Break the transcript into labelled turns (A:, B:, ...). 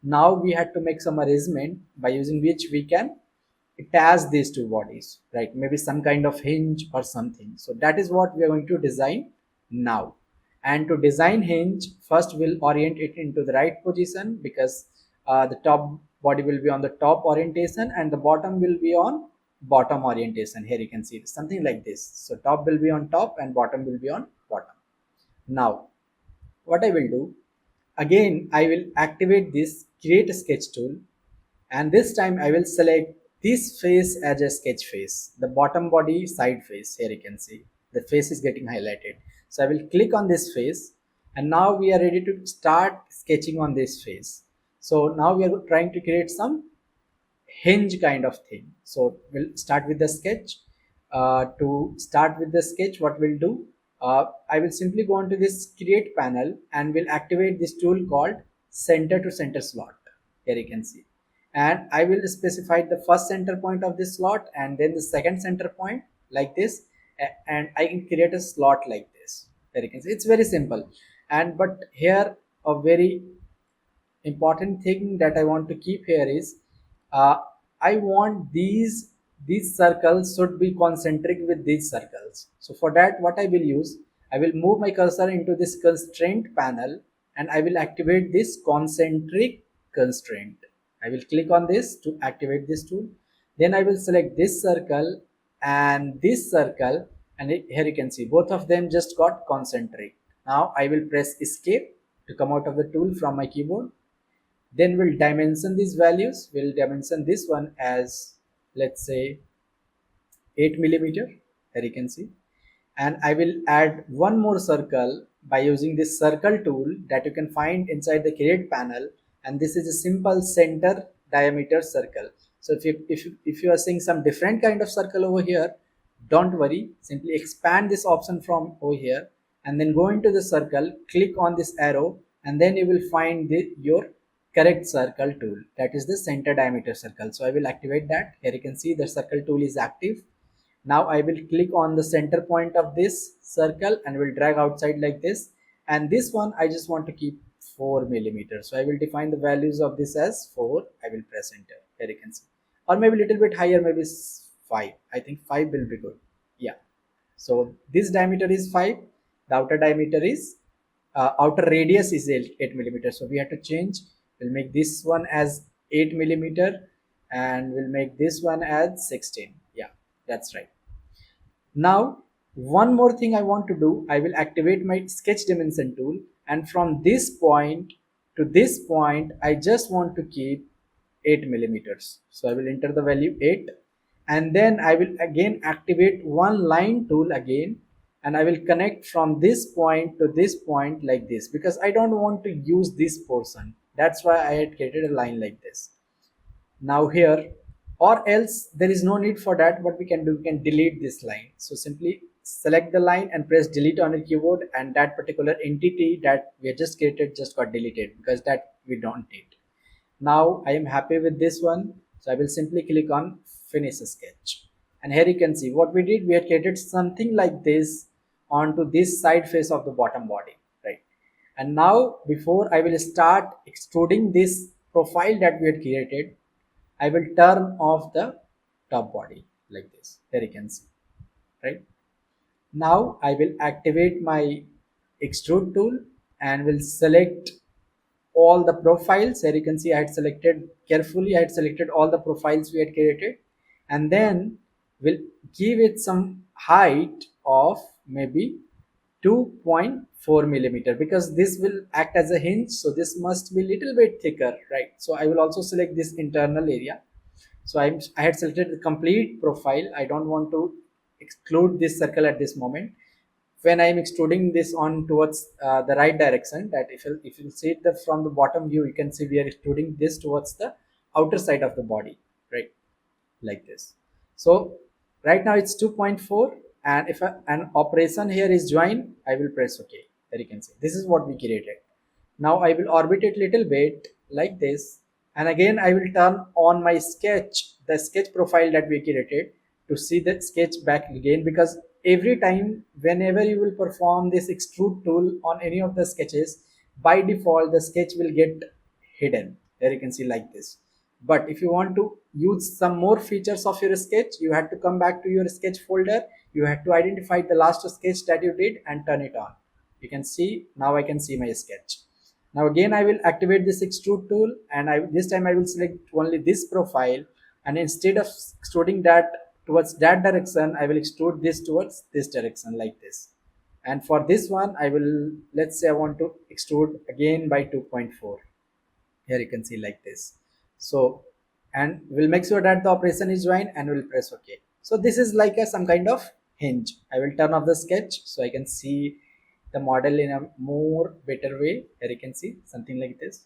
A: Now we had to make some arrangement by using which we can attach these two bodies, right? Maybe some kind of hinge or something. So that is what we are going to design now. And to design hinge, first we'll orient it into the right position, because the top body will be on the top orientation and the bottom will be on bottom orientation. Here you can see something like this. So top will be on top and bottom will be on bottom. Now what I will do, again I will activate this create sketch tool, and this time I will select this face as a sketch face, the bottom body side face. Here you can see the face is getting highlighted. So I will click on this face, and now we are ready to start sketching on this face. So now we are trying to create some hinge kind of thing. So we'll start with the sketch. To start with the sketch, what we'll do, I will simply go onto this create panel and will activate this tool called center to center slot. Here you can see, and I will specify the first center point of this slot and then the second center point like this, and I can create a slot like this. Here you can see it's very simple. And but here a very important thing that I want to keep here is, uh, I want these circles should be concentric with these circles. So for that, what I will use, I will move my cursor into this constraint panel and I will activate this concentric constraint. I will click on this to activate this tool. Then I will select this circle and this circle, and here you can see both of them just got concentric. Now I will press escape to come out of the tool from my keyboard. Then we'll dimension these values. We'll dimension this one as, let's say, 8 millimeter. Here you can see. And I will add one more circle by using this circle tool that you can find inside the create panel. And this is a simple center diameter circle. So if you are seeing some different kind of circle over here, don't worry, simply expand this option from over here and then go into the circle, click on this arrow, and then you will find your correct circle tool, that is the center diameter circle. So I will activate that. Here you can see the circle tool is active. Now I will click on the center point of this circle and will drag outside like this, and this one I just want to keep 4 millimeters. So I will define the values of this as 4. I will press enter. Here you can see, or maybe a little bit higher, maybe 5. I think 5 will be good. Yeah, so this diameter is 5, the outer diameter is outer radius is 8 millimeters. So we have to change. We'll make this one as 8 millimeter and we'll make this one as 16. Yeah, that's right. Now one more thing I want to do, I will activate my sketch dimension tool, and from this point to this point I just want to keep 8 millimeters. So I will enter the value 8, and then I will again activate one line tool again, and I will connect from this point to this point like this, because I don't want to use this portion. That's why I had created a line like this. Now here, or else there is no need for that, what we can do, we can delete this line. So simply select the line and press delete on your keyboard, and that particular entity that we have just created just got deleted, because that we don't need. Now I am happy with this one, so I will simply click on finish sketch, and here you can see what we did. We had created something like this onto this side face of the bottom body, right? And now before I will start extruding this profile that we had created, I will turn off the top body like this. Here you can see, right? Now I will activate my extrude tool and will select all the profiles. Here you can see I had selected carefully, I had selected all the profiles we had created, and then we'll give it some height of maybe 2.4 millimeter, because this will act as a hinge, so this must be little bit thicker, right? So I will also select this internal area. So I had selected the complete profile. I don't want to exclude this circle at this moment. When I am extruding this on towards the right direction, that if you see it from the bottom view, you can see we are extruding this towards the outer side of the body, right? Like this. So right now it's 2.4, and if an operation here is join, I will press OK. There you can see this is what we created. Now I will orbit it little bit like this, and again I will turn on my sketch, the sketch profile that we created, to see the sketch back again, because every time whenever you will perform this extrude tool on any of the sketches, by default the sketch will get hidden. Here you can see like this. But if you want to use some more features of your sketch, you have to come back to your sketch folder. You have to identify the last sketch that you did and turn it on. You can see now I can see my sketch. Now again I will activate this extrude tool, and this time I will select only this profile, and instead of extruding that towards that direction, I will extrude this towards this direction like this. And for this one I will, let's say I want to extrude again by 2.4. Here you can see like this. So, and we'll make sure that the operation is joined, and we'll press OK. So this is like a some kind of hinge. I will turn off the sketch so I can see the model in a more better way. Here you can see something like this.